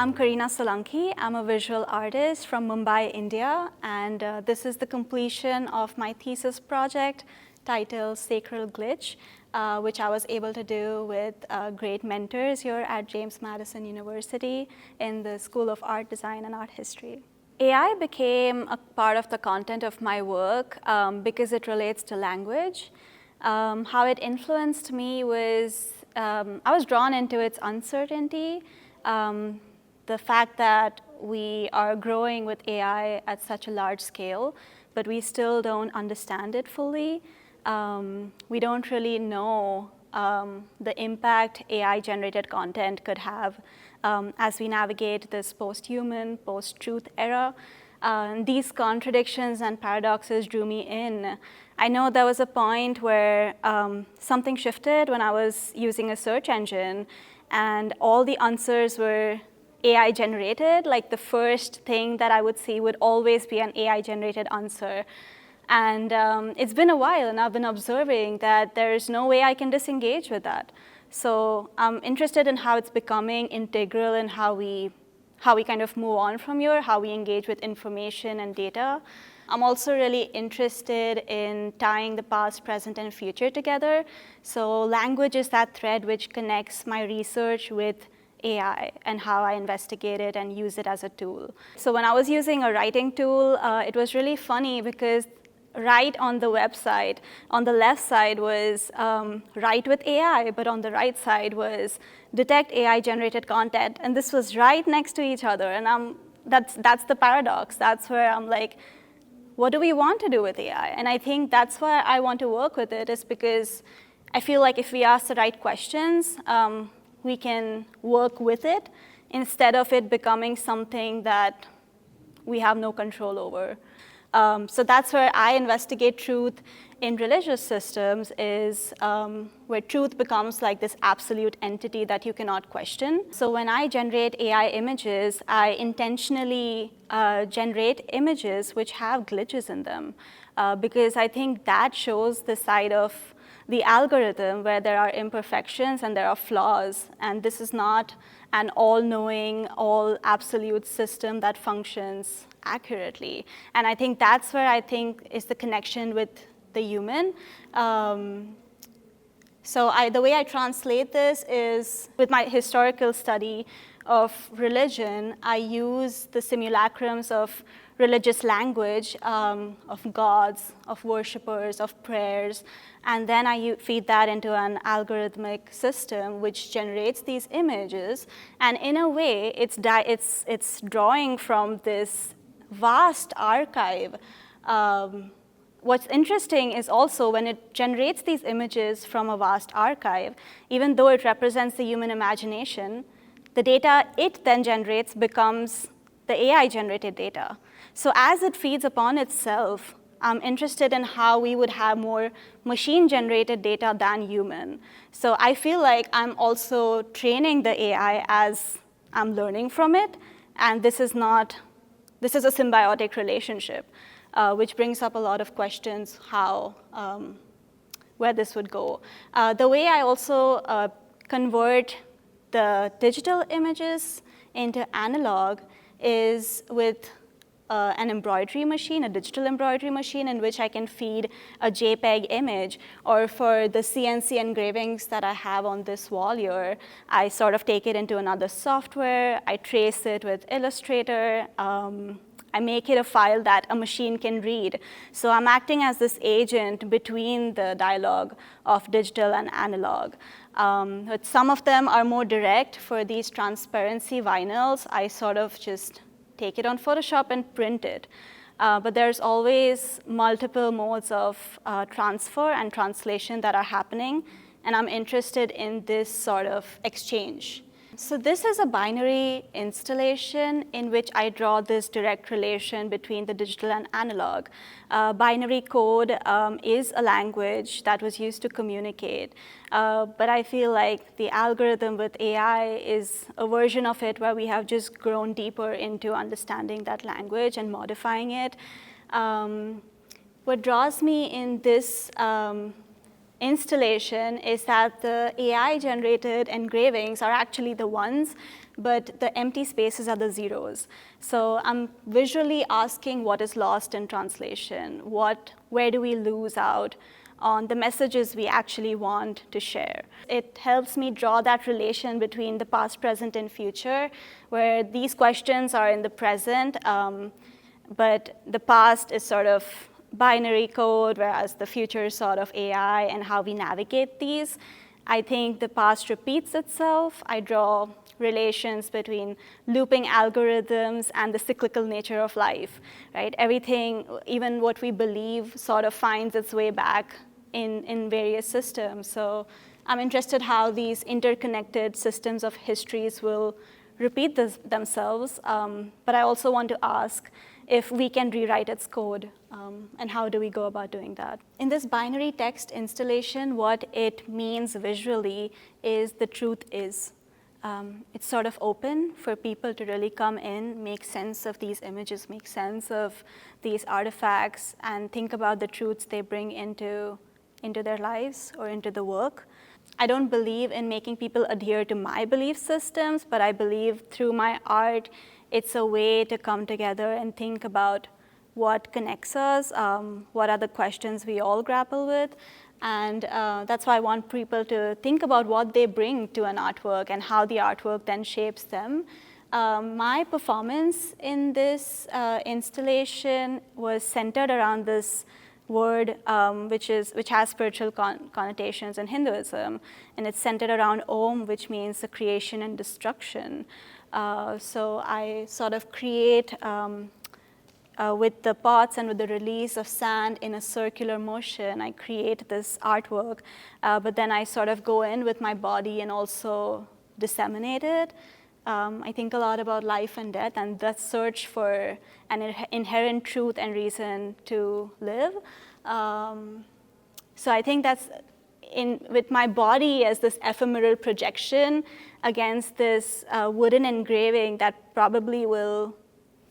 I'm Kareena Solanki. I'm a visual artist from Mumbai, India, and this is the completion of my thesis project titled Sacral Glitch, which I was able to do with great mentors here at James Madison University in the School of Art Design and Art History. AI became a part of the content of my work because it relates to language. How it influenced me was I was drawn into its uncertainty. The fact that we are growing with AI at such a large scale, but we still don't understand it fully. We don't really know the impact AI-generated content could have as we navigate this post-human, post-truth era. These contradictions and paradoxes drew me in. I know there was a point where something shifted when I was using a search engine, and all the answers were AI generated. Like the first thing that I would see would always be an AI generated answer. And it's been a while, and I've been observing that there's no way I can disengage with that. So I'm interested in how it's becoming integral in how we kind of move on from here, how we engage with information and data. I'm also really interested in tying the past, present, and future together. So language is that thread which connects my research with AI and how I investigate it and use it as a tool. So when I was using a writing tool, it was really funny because right on the website, on the left side was write with AI, but on the right side was detect AI-generated content. And this was right next to each other. And that's the paradox. That's where I'm like, what do we want to do with AI? And I think that's why I want to work with it, is because I feel like if we ask the right questions, we can work with it instead of it becoming something that we have no control over. So that's where I investigate truth in religious systems, is where truth becomes like this absolute entity that you cannot question. So when I generate AI images, I intentionally generate images which have glitches in them, because I think that shows the side of the algorithm where there are imperfections and there are flaws, and this is not an all-knowing, all-absolute system that functions accurately. And I think that's where I think is the connection with the human. So the way I translate this is with my historical study of religion, I use the simulacrums of religious language, of gods, of worshippers, of prayers, and then I feed that into an algorithmic system which generates these images. And in a way, it's drawing from this vast archive. What's interesting is also when it generates these images from a vast archive, even though it represents the human imagination, the data it then generates becomes the AI-generated data. So as it feeds upon itself, I'm interested in how we would have more machine-generated data than human. So I feel like I'm also training the AI as I'm learning from it, and this is a symbiotic relationship, which brings up a lot of questions where this would go. The way I also convert the digital images into analog is with an embroidery machine, a digital embroidery machine, in which I can feed a JPEG image. Or for the CNC engravings that I have on this wall here, I sort of take it into another software, I trace it with Illustrator, I make it a file that a machine can read. So I'm acting as this agent between the dialogue of digital and analog. But some of them are more direct. For these transparency vinyls, I sort of just take it on Photoshop and print it. But there's always multiple modes of transfer and translation that are happening, and I'm interested in this sort of exchange. So this is a binary installation in which I draw this direct relation between the digital and analog. Binary code is a language that was used to communicate, but I feel like the algorithm with AI is a version of it where we have just grown deeper into understanding that language and modifying it. What draws me in this installation is that the AI-generated engravings are actually the ones, but the empty spaces are the zeros. So I'm visually asking what is lost in translation, where do we lose out on the messages we actually want to share. It helps me draw that relation between the past, present, and future, where these questions are in the present, but the past is sort of binary code, whereas the future is sort of AI and how we navigate these. I think the past repeats itself. I draw relations between looping algorithms and the cyclical nature of life, right? Everything, even what we believe, sort of finds its way back in various systems. So I'm interested how these interconnected systems of histories will repeat themselves, but I also want to ask if we can rewrite its code, and how do we go about doing that? In this binary text installation, what it means visually is the truth is. It's sort of open for people to really come in, make sense of these images, make sense of these artifacts, and think about the truths they bring into their lives or into the work. I don't believe in making people adhere to my belief systems, but I believe through my art, it's a way to come together and think about what connects us, what are the questions we all grapple with, and that's why I want people to think about what they bring to an artwork and how the artwork then shapes them. My performance in this installation was centered around this word, which has spiritual connotations in Hinduism, and it's centered around Om, which means the creation and destruction. So I sort of create with the pots and with the release of sand in a circular motion, I create this artwork, but then I sort of go in with my body and also disseminate it. I think a lot about life and death and the search for an inherent truth and reason to live. So I think that's with my body as this ephemeral projection against this wooden engraving that probably will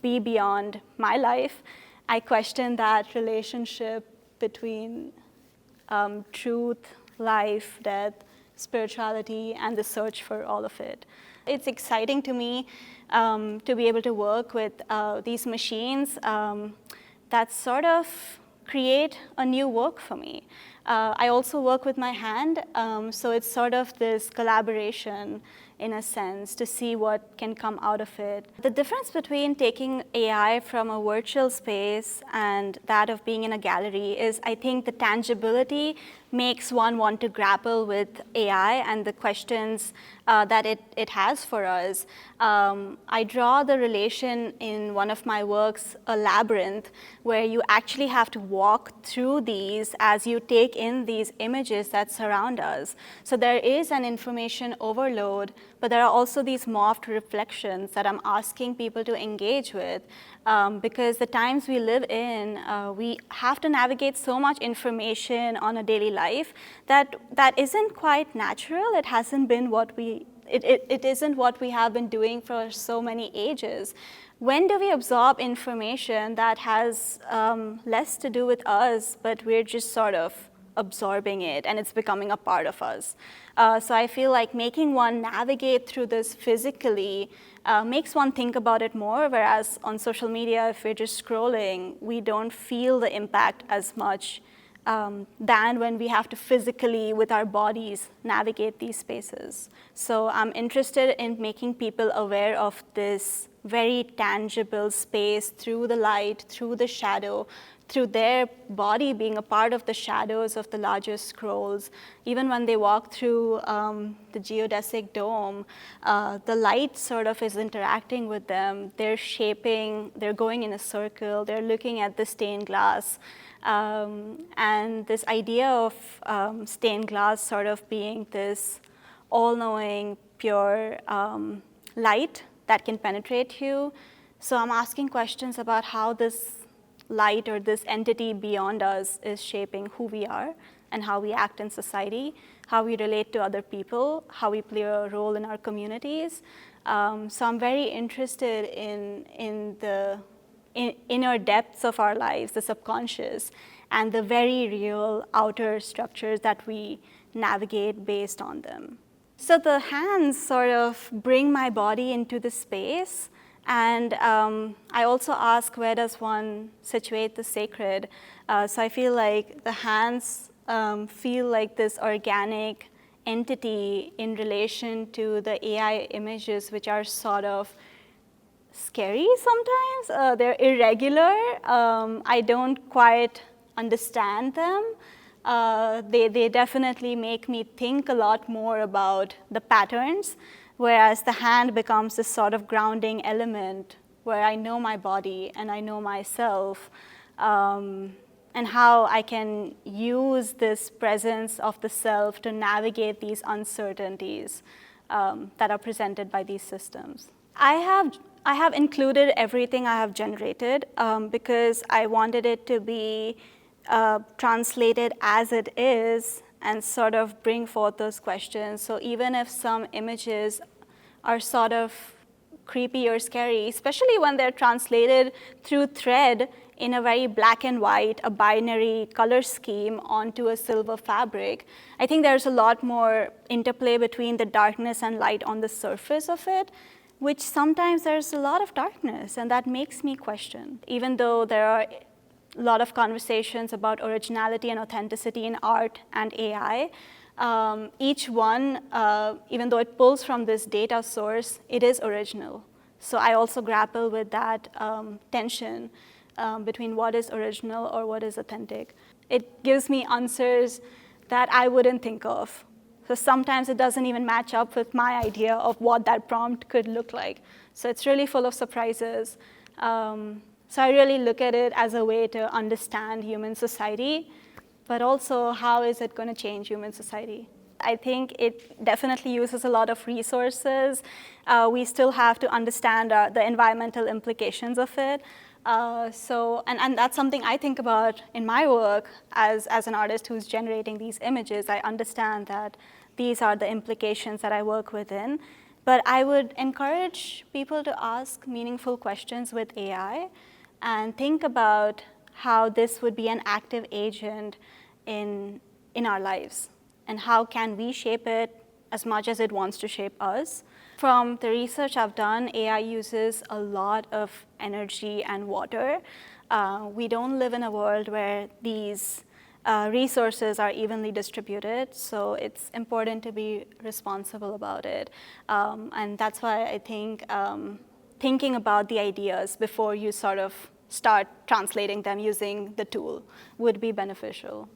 be beyond my life. I question that relationship between truth, life, death, spirituality, and the search for all of it. It's exciting to me to be able to work with these machines that sort of create a new work for me. I also work with my hand, so it's sort of this collaboration in a sense to see what can come out of it. The difference between taking AI from a virtual space and that of being in a gallery is I think the tangibility makes one want to grapple with AI and the questions that it has for us. I draw the relation in one of my works, a labyrinth, where you actually have to walk through these as you take in these images that surround us. So there is an information overload, but there are also these morphed reflections that I'm asking people to engage with. Because the times we live in, we have to navigate so much information on a daily life that isn't quite natural. It hasn't been it isn't what we have been doing for so many ages. When do we absorb information that has less to do with us, but we're just sort of absorbing it and it's becoming a part of us? So I feel like making one navigate through this physically makes one think about it more, whereas on social media, if we're just scrolling, we don't feel the impact as much than when we have to physically, with our bodies, navigate these spaces. So I'm interested in making people aware of this very tangible space through the light, through the shadow, through their body being a part of the shadows of the larger scrolls. Even when they walk through the geodesic dome, the light sort of is interacting with them. They're shaping, they're going in a circle, they're looking at the stained glass. And this idea of stained glass sort of being this all-knowing, pure light that can penetrate you. So I'm asking questions about how this light or this entity beyond us is shaping who we are and how we act in society, how we relate to other people, how we play a role in our communities. So I'm very interested in the inner depths of our lives, the subconscious, and the very real outer structures that we navigate based on them. So the hands sort of bring my body into the space, and I also ask, where does one situate the sacred? So I feel like the hands feel like this organic entity in relation to the AI images, which are sort of scary sometimes. They're irregular. I don't quite understand them. They definitely make me think a lot more about the patterns, whereas the hand becomes this sort of grounding element where I know my body and I know myself, and how I can use this presence of the self to navigate these uncertainties that are presented by these systems. I have included everything I have generated because I wanted it to be translated as it is and sort of bring forth those questions. So even if some images are sort of creepy or scary, especially when they're translated through thread in a very black and white, a binary color scheme onto a silver fabric, I think there's a lot more interplay between the darkness and light on the surface of it, which sometimes there's a lot of darkness, and that makes me question. Even though there are a lot of conversations about originality and authenticity in art and AI, each one, even though it pulls from this data source, it is original. So I also grapple with that tension between what is original or what is authentic. It gives me answers that I wouldn't think of. So sometimes it doesn't even match up with my idea of what that prompt could look like. So it's really full of surprises. So I really look at it as a way to understand human society, but also how is it going to change human society? I think it definitely uses a lot of resources. We still have to understand the environmental implications of it. And that's something I think about in my work as an artist who's generating these images. I understand that these are the implications that I work within. But I would encourage people to ask meaningful questions with AI and think about how this would be an active agent in our lives, and how can we shape it as much as it wants to shape us. From the research I've done, AI uses a lot of energy and water. We don't live in a world where these resources are evenly distributed, so it's important to be responsible about it. And that's why I think thinking about the ideas before you sort of start translating them using the tool would be beneficial.